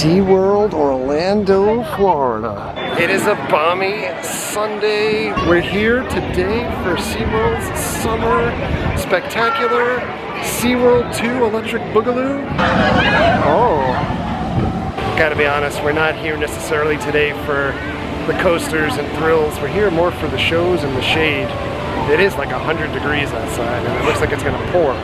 SeaWorld Orlando, Florida. It is a balmy Sunday. We're here today for SeaWorld's Summer Spectacular SeaWorld 2 Electric Boogaloo. Oh. Gotta be honest, we're not here necessarily today for the coasters and thrills. We're here more for the shows and the shade. It is like 100 degrees outside and it looks like it's gonna pour.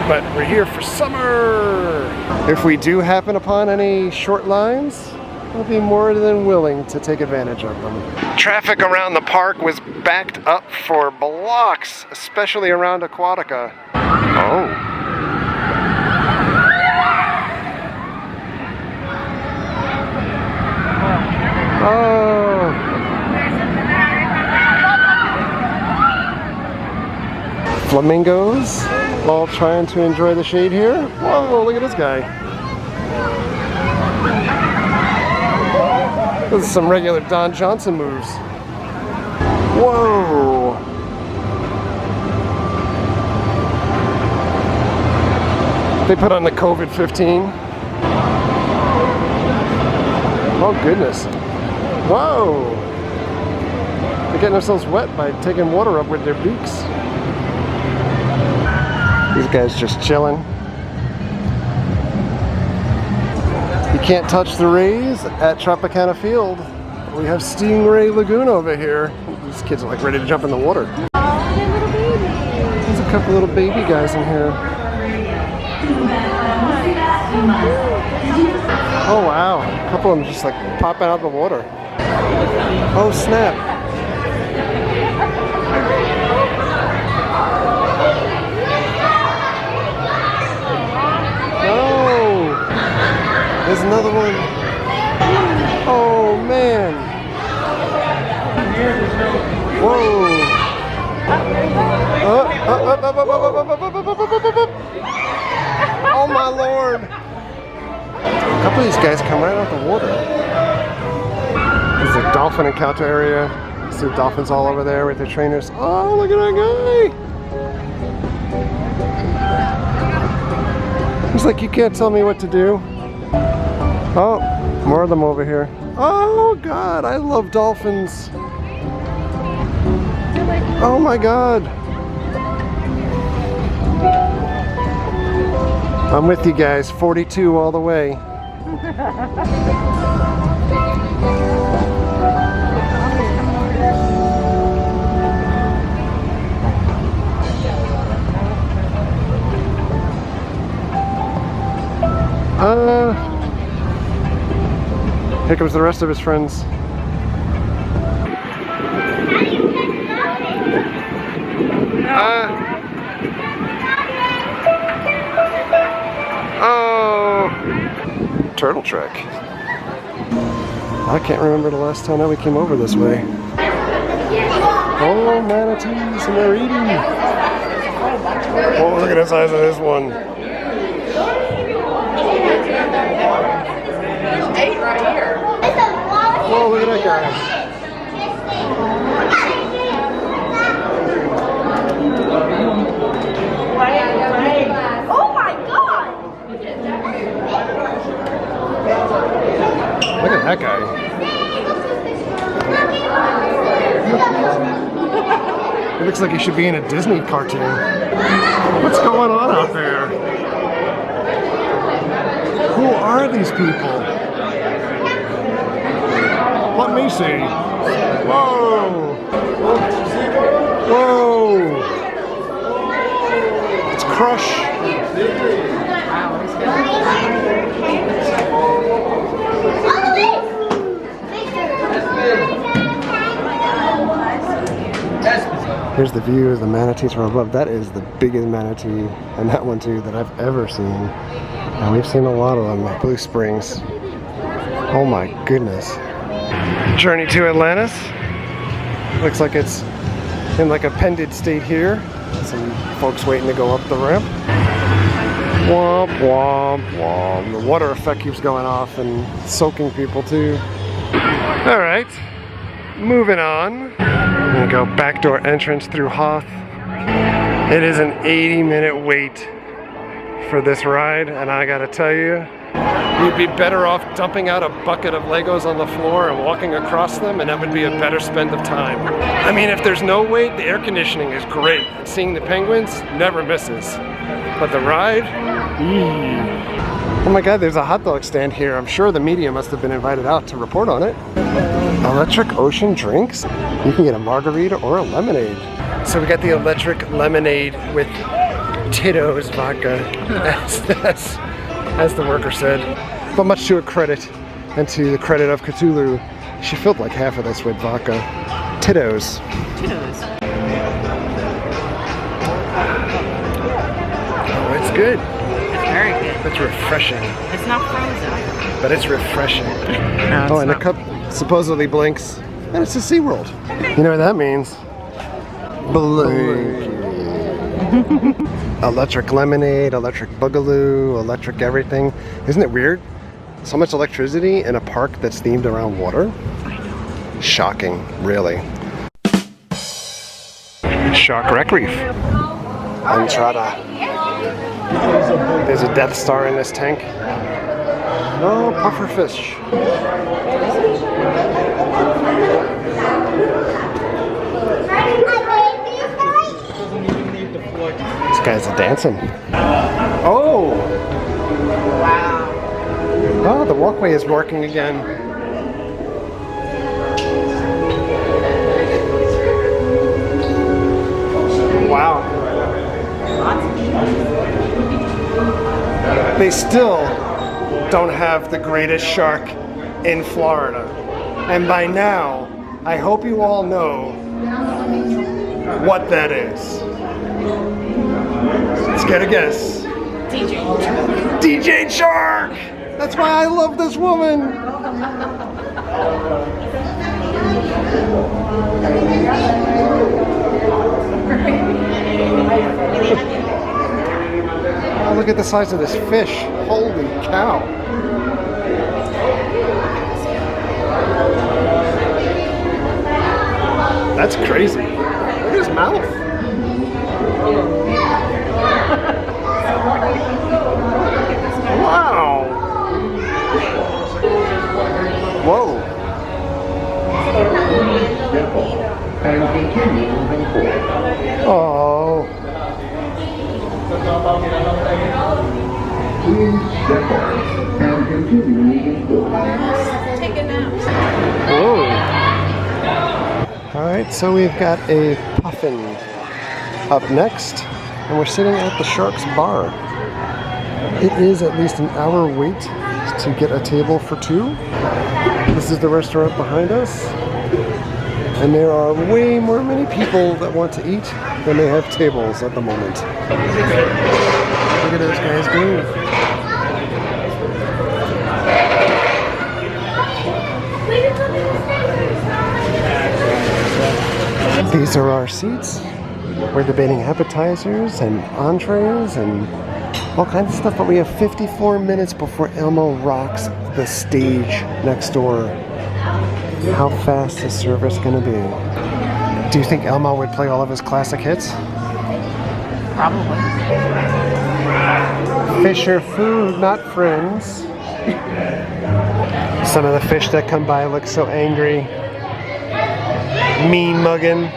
But we're here for summer! If we do happen upon any short lines, we'll be more than willing to take advantage of them. Traffic around the park was backed up for blocks, especially around Aquatica. Oh. Oh. Flamingos, all trying to enjoy the shade here. Whoa, look at this guy. This is some regular Don Johnson moves. Whoa. They put on the COVID-15. Oh goodness. Whoa. They're getting themselves wet by taking water up with their beaks. These guys just chilling. You can't touch the rays at Tropicana Field. We have Stingray Lagoon over here. These kids are like ready to jump in the water. Oh, they're little babies. There's a couple little baby guys in here. Oh wow, a couple of them just like popping out of the water. Oh snap. There's another one. Oh man. Whoa. Oh my lord. A couple of these guys come right out the water. There's a dolphin encounter area. See dolphins all over there with their trainers. Oh, look at that guy. He's like, you can't tell me what to do. Oh, more of them over here. Oh God, I love dolphins. Oh my God. I'm with you guys, 42 all the way. Here comes the rest of his friends. Oh, turtle track. I can't remember the last time that we came over this way. Oh, manatees, and they're eating. Oh, look at the size of this one. Right here. Oh, look at that guy. Oh my God! Look at that guy. It looks like he should be in a Disney cartoon. What's going on out there? Who are these people? Let me see. Whoa! Whoa! It's Crush. Here's the view of the manatees from above. That is the biggest manatee, and that one too, that I've ever seen. And we've seen a lot of them at Blue Springs. Oh my goodness. Journey to Atlantis. Looks like it's in like a pended state here. Some folks waiting to go up the ramp. Womp, womp, womp. The water effect keeps going off and soaking people too. All right, moving on. I'm gonna go backdoor entrance through Hoth. It is an 80-minute wait for this ride, and I gotta tell you, You'd be better off dumping out a bucket of Legos on the floor and walking across them, and that would be a better spend of time. I mean, if there's no wait, the air conditioning is great. Seeing the penguins never misses. But the ride? Oh my God, there's a hot dog stand here. I'm sure the media must have been invited out to report on it. Electric ocean drinks? You can get a margarita or a lemonade. So we got the electric lemonade with Tito's vodka, as the worker said. But much to her credit, and to the credit of Cthulhu, she filled like half of this with vodka. Tito's. Tito's. Oh, it's good. It's very good. It's refreshing. It's not frozen. But it's refreshing. No, Oh, and the cup supposedly blinks. And it's a SeaWorld. You know what that means? Blink. Electric lemonade, electric boogaloo, electric everything. Isn't it weird? So much electricity in a park that's themed around water? Shocking, really. Shark Wreck Reef. Entrada. There's a Death Star in this tank. No puffer fish. These guys are dancing. Oh! Wow. Oh, the walkway is working again. Wow. They still don't have the greatest shark in Florida. And by now, I hope you all know what that is. Let's get a guess. DJ Shark! That's why I love this woman! Oh, look at the size of this fish. Holy cow. That's crazy. Look at his mouth. Wow. Whoa. Oh. Take a nap. Whoa. Alright, so we've got a puffin up next, and we're sitting at the Shark's Bar. It is at least an hour wait to get a table for two. This is the restaurant behind us, and there are way more many people that want to eat than they have tables at the moment. Look at those guys go. These are our seats. We're debating appetizers and entrees and all kinds of stuff, but we have 54 minutes before Elmo rocks the stage next door. How fast is service gonna be? Do you think Elmo would play all of his classic hits? Probably. Fish are food, not friends. Some of the fish that come by look so angry. Mean mugging.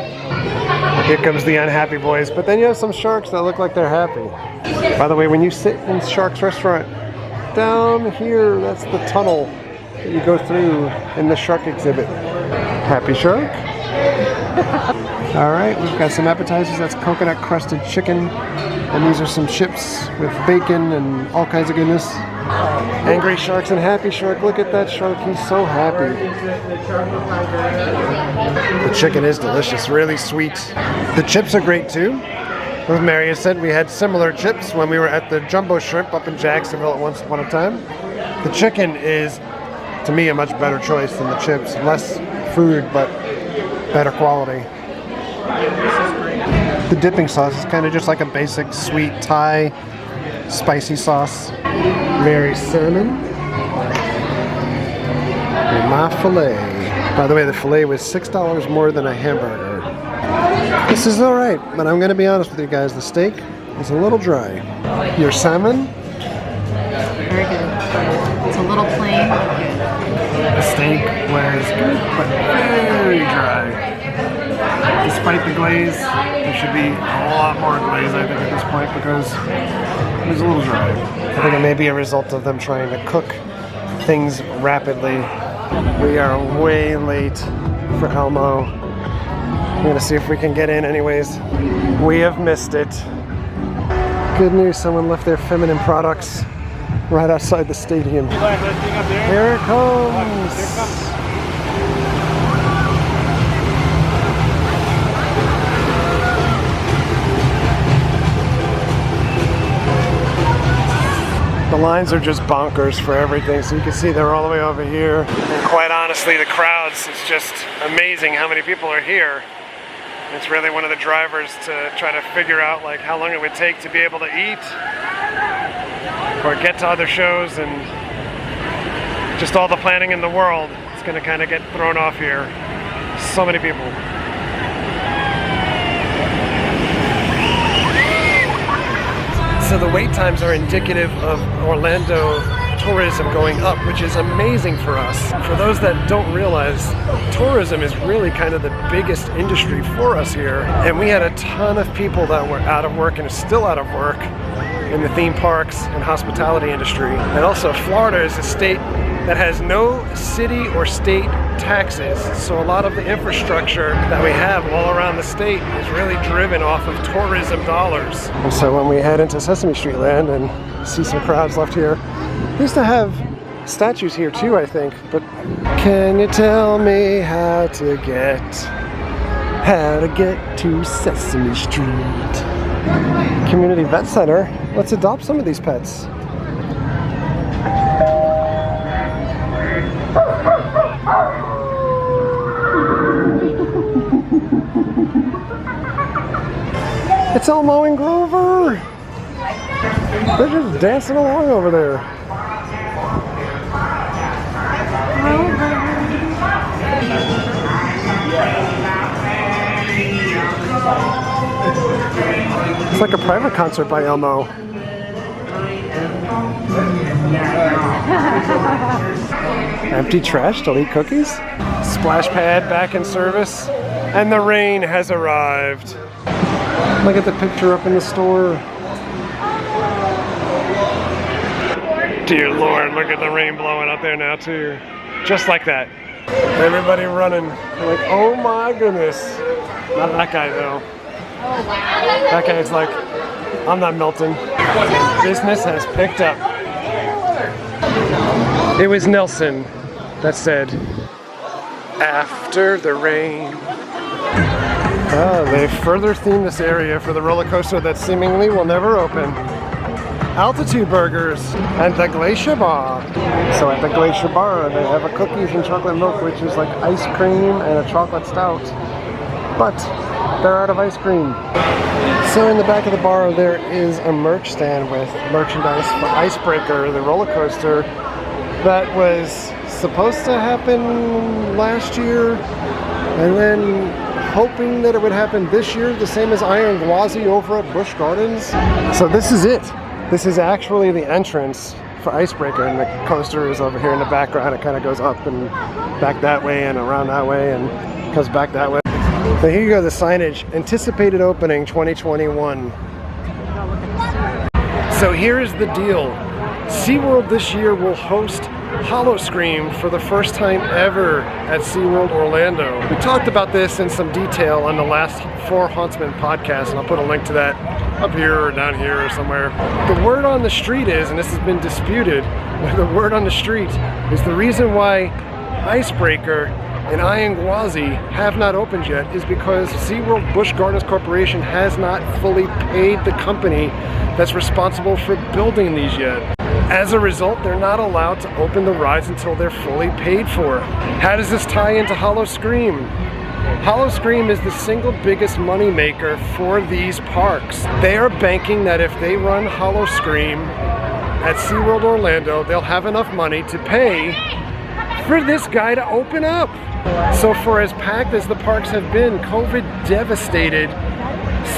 Here comes the unhappy boys. But then you have some sharks that look like they're happy. By the way, when you sit in Shark's restaurant, down here, that's the tunnel that you go through in the shark exhibit. Happy shark? All right, we've got some appetizers. That's coconut crusted chicken. And these are some chips with bacon and all kinds of goodness. Angry sharks and happy shark. Look at that shark. He's so happy. The chicken is delicious, really sweet. The chips are great too. As Mary has said, we had similar chips when we were at the Jumbo Shrimp up in Jacksonville at once upon a time. The chicken is, to me, a much better choice than the chips. Less food, but better quality. The dipping sauce is kind of just like a basic sweet Thai spicy sauce. Mary salmon. And my filet. By the way, the filet was $6 more than a hamburger. This is alright, but I'm going to be honest with you guys. The steak is a little dry. Your salmon? Very good. a little plain. The steak was good, but very dry. Despite the glaze, there should be a lot more glaze, I think, at this point, because it was a little dry. I think it may be a result of them trying to cook things rapidly. We are way late for Elmo. I'm gonna see if we can get in anyways. We have missed it. Good news, someone left their feminine products right outside the stadium. Here it comes! The lines are just bonkers for everything, so you can see they're all the way over here. And quite honestly, the crowds, it's just amazing how many people are here. It's really one of the drivers to try to figure out like how long it would take to be able to eat or get to other shows, and just all the planning in the world. It's gonna kind of get thrown off here. So many people. So the wait times are indicative of Orlando tourism going up, which is amazing for us. For those that don't realize, tourism is really kind of the biggest industry for us here. And we had a ton of people that were out of work and are still out of work in the theme parks and hospitality industry. And also Florida is a state that has no city or state taxes. So a lot of the infrastructure that we have all around the state is really driven off of tourism dollars. And so when we head into Sesame Street Land and see some crowds left here, we used to have statues here too, I think, but can you tell me how to get to Sesame Street? Community Vet Center. Let's adopt some of these pets. It's Elmo and Grover! They're just dancing along over there. It's like a private concert by Elmo. Empty trash, delete cookies. Splash pad back in service. And the rain has arrived. Look at the picture up in the store. Dear Lord, look at the rain blowing out there now too. Just like that. Everybody running. They're like, oh my goodness. Not that guy though. That guy's like, I'm not melting. Business has picked up. It was Nelson that said, after the rain. They further themed this area for the roller coaster that seemingly will never open. Altitude Burgers and the Glacier Bar. So at the Glacier Bar, they have a cookies and chocolate milk, which is like ice cream and a chocolate stout. But they're out of ice cream. So in the back of the bar, there is a merch stand with merchandise for Icebreaker, the roller coaster that was supposed to happen last year, and then hoping that it would happen this year, the same as Iron Gwazi over at Busch Gardens. So this is it. This is actually the entrance for Icebreaker, and the coaster is over here in the background. It kind of goes up and back that way and around that way and comes back that way. So here you go, the signage, anticipated opening 2021. So here's the deal. SeaWorld this year will host Howl-O-Scream for the first time ever at SeaWorld Orlando. We talked about this in some detail on the last 4 Hauntsman podcasts, and I'll put a link to that up here or down here or somewhere. The word on the street is, and this has been disputed, but the word on the street is the reason why Icebreaker and Iron Gwazi have not opened yet is because SeaWorld Busch Gardens Corporation has not fully paid the company that's responsible for building these yet. As a result, they're not allowed to open the rides until they're fully paid for. How does this tie into Howl-O-Scream? Howl-O-Scream is the single biggest moneymaker for these parks. They are banking that if they run Howl-O-Scream at SeaWorld Orlando, they'll have enough money to pay for this guy to open up. So for as packed as the parks have been, COVID devastated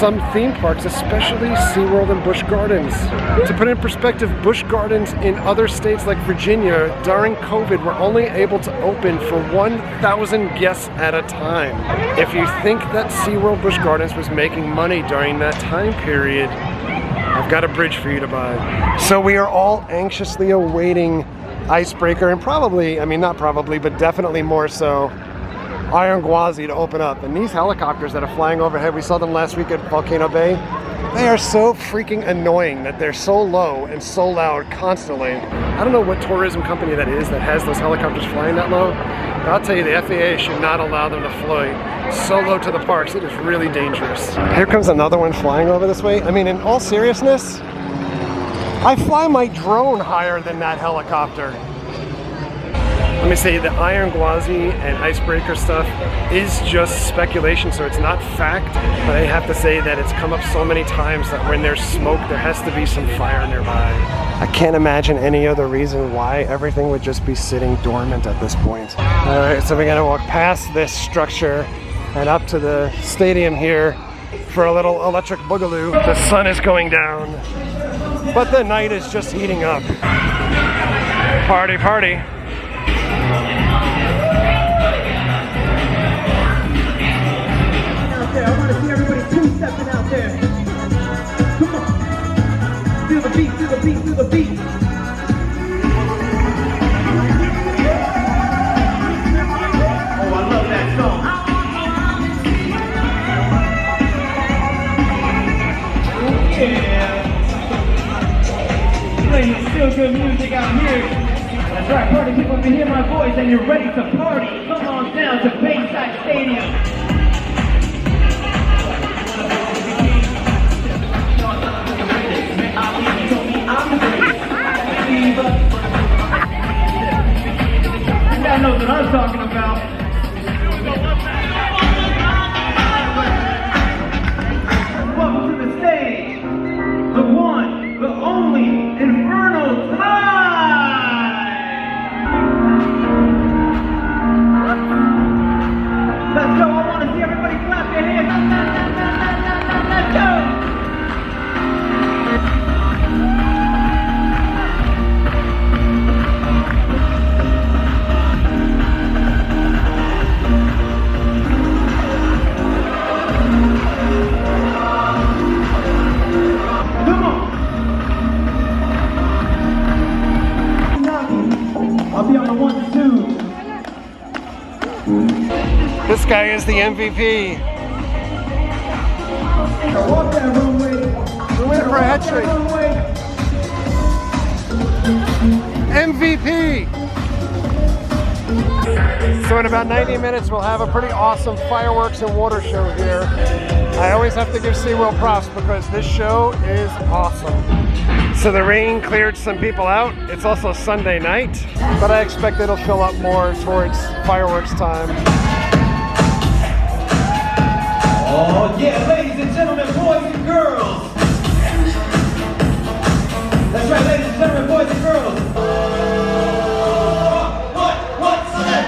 some theme parks, especially SeaWorld and Busch Gardens. To put in perspective, Busch Gardens in other states like Virginia during COVID were only able to open for 1,000 guests at a time. If you think that SeaWorld Busch Gardens was making money during that time period, I've got a bridge for you to buy. So we are all anxiously awaiting Icebreaker and probably, I mean not probably, but definitely more so, Iron Gwazi to open up. And these helicopters that are flying overhead, we saw them last week at Volcano Bay. They are so freaking annoying that they're so low and so loud constantly. I don't know what tourism company that is that has those helicopters flying that low, but I'll tell you, the FAA should not allow them to fly so low to the parks. It is really dangerous. Here comes another one flying over this way. I mean, in all seriousness, I fly my drone higher than that helicopter. Let me say, the Iron Gwazi and Icebreaker stuff is just speculation, so it's not fact, but I have to say that it's come up so many times that when there's smoke, there has to be some fire nearby. I can't imagine any other reason why everything would just be sitting dormant at this point. All right, so we're gonna walk past this structure and up to the stadium here for a little electric boogaloo. The sun is going down, but the night is just heating up. Party, party. I want to see everybody two-stepping out there. Come on. Feel the beat, feel the beat, feel the beat. Oh, I love that song. Yeah. Playing still good music out here. That's right, party people, if you hear my voice and you're ready to party, come on down to Bayside Stadium. You guys know what I'm talking about. Welcome to the stage, the one, the only Inferno Time! Let's go, I want to see everybody clap their hands. Let's go! This guy is the MVP. Walk that runway. We're in for a head trick. MVP! So in about 90 minutes, we'll have a pretty awesome fireworks and water show here. I always have to give SeaWorld props because this show is awesome. So the rain cleared some people out. It's also Sunday night, but I expect it'll fill up more towards fireworks time. Oh yeah, ladies and gentlemen, boys and girls. That's right, ladies and gentlemen, boys and girls. What's that?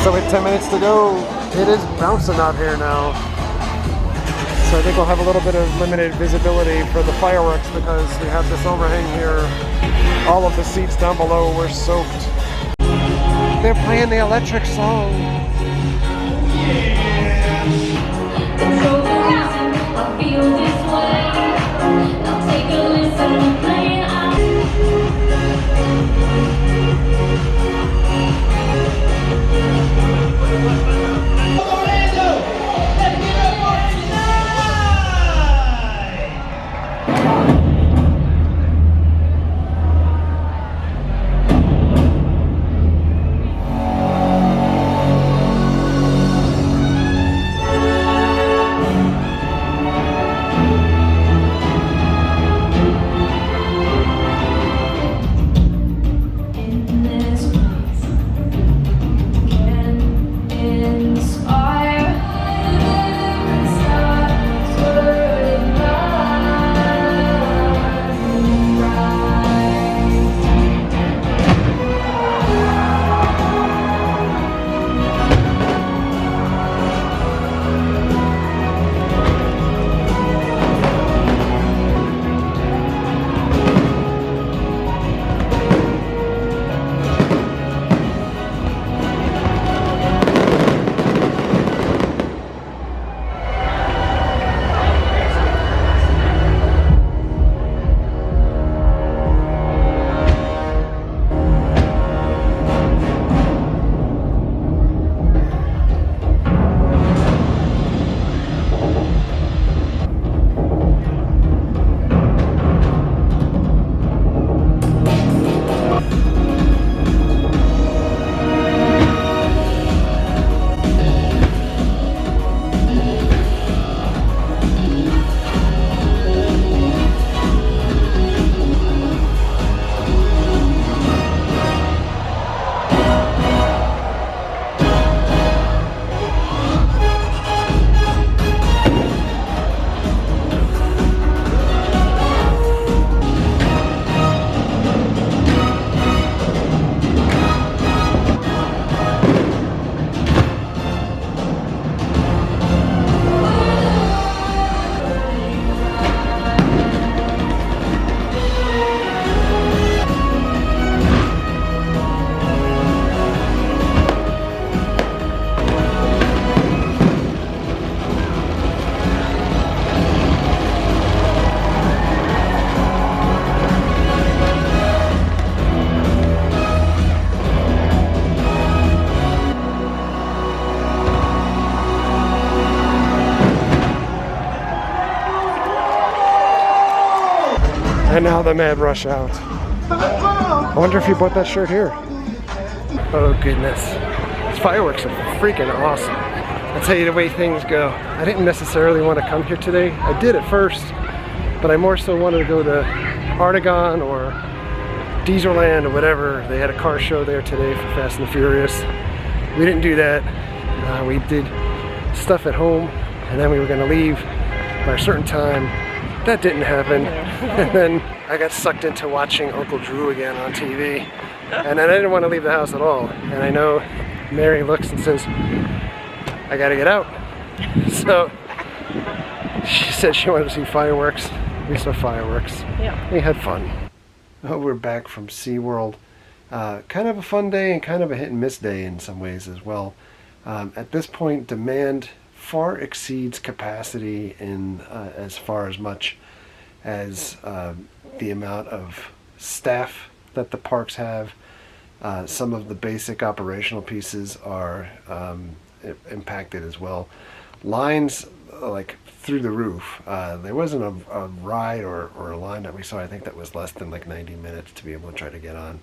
So with 10 minutes to go, it is bouncing out here now. So I think we'll have a little bit of limited visibility for the fireworks because we have this overhang here. All of the seats down below were soaked. They're playing the electric song. now the mad rush out. I wonder if you bought that shirt here. Oh goodness. These fireworks are freaking awesome. I'll tell you the way things go. I didn't necessarily want to come here today. I did at first, but I more so wanted to go to Artagon or Dieselland or whatever. They had a car show there today for Fast and the Furious. We didn't do that. We did stuff at home, and then we were going to leave by a certain time. That didn't happen. And then I got sucked into watching Uncle Drew again on TV. And then I didn't want to leave the house at all. And I know Mary looks and says, I gotta get out. So she said she wanted to see fireworks. We saw fireworks. Yeah. We had fun. Oh, we're back from SeaWorld. Kind of a fun day and kind of a hit and miss day in some ways as well. At this point, demand far exceeds capacity in as far as much as the amount of staff that the parks have. Some of the basic operational pieces are impacted as well. Lines like through the roof. There wasn't a ride or a line that we saw, I think, that was less than like 90 minutes to be able to try to get on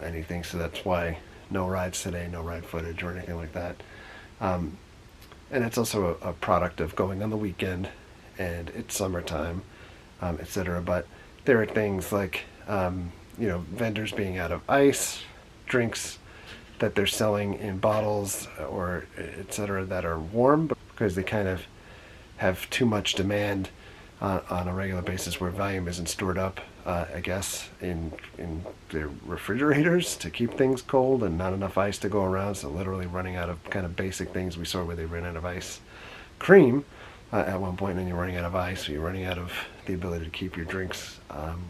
anything. So that's why no rides today, no ride footage or anything like that. And it's also a product of going on the weekend and it's summertime, etc. But there are things like, you know, vendors being out of ice, drinks that they're selling in bottles or etc. that are warm because they kind of have too much demand on a regular basis where volume isn't stored up, I guess, in their refrigerators to keep things cold and not enough ice to go around. So literally running out of kind of basic things. We saw where they ran out of ice cream at one point, and you're running out of ice, so you're running out of the ability to keep your drinks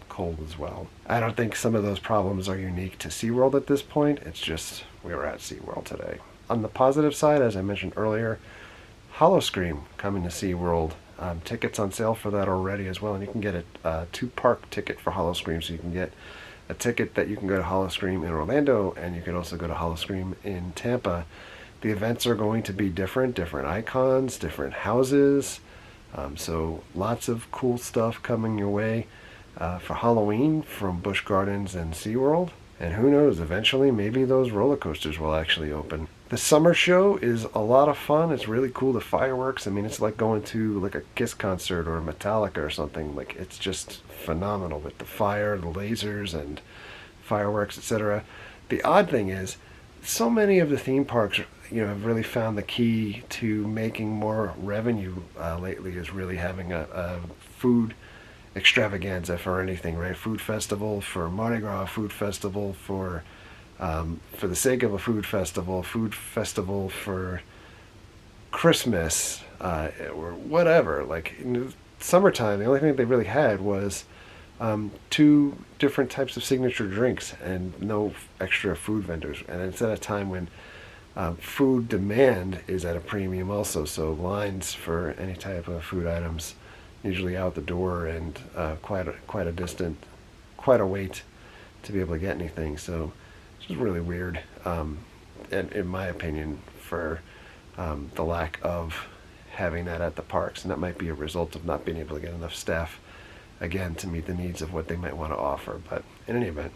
cold as well. I don't think some of those problems are unique to SeaWorld at this point. It's just we were at SeaWorld today. On the positive side, as I mentioned earlier, Howl-O-Scream coming to SeaWorld. Tickets on sale for that already as well, and you can get a two-park ticket for Howl-O-Scream, so you can get a ticket that you can go to Howl-O-Scream in Orlando, and you can also go to Howl-O-Scream in Tampa. The events are going to be different icons, different houses, so lots of cool stuff coming your way for Halloween from Busch Gardens and SeaWorld. And who knows, eventually maybe those roller coasters will actually open. The summer show is a lot of fun. It's really cool. The fireworks, I mean, it's like going to like a Kiss concert or a Metallica or something. Like, it's just phenomenal with the fire, the lasers and fireworks, etc. The odd thing is, so many of the theme parks, you know, have really found the key to making more revenue lately is really having a food extravaganza for anything, right? Food festival for Mardi Gras, food festival for the sake of a food festival for Christmas, or whatever. Like in the summertime, the only thing they really had was 2 different types of signature drinks and no extra food vendors. And it's at a time when food demand is at a premium also, so lines for any type of food items usually out the door, and quite a wait to be able to get anything. So it's just really weird, and in my opinion, for the lack of having that at the parks, and that might be a result of not being able to get enough staff again to meet the needs of what they might want to offer. But in any event,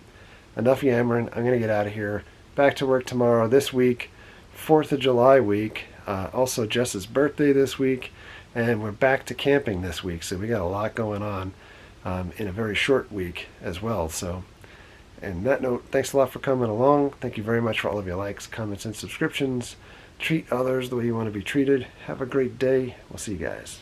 enough yammering. I'm gonna get out of here. Back to work tomorrow. This week, 4th of July week, also Jess's birthday this week. And we're back to camping this week, so we got a lot going on in a very short week as well. So, and that note, thanks a lot for coming along. Thank you very much for all of your likes, comments, and subscriptions. Treat others the way you want to be treated. Have a great day. We'll see you guys.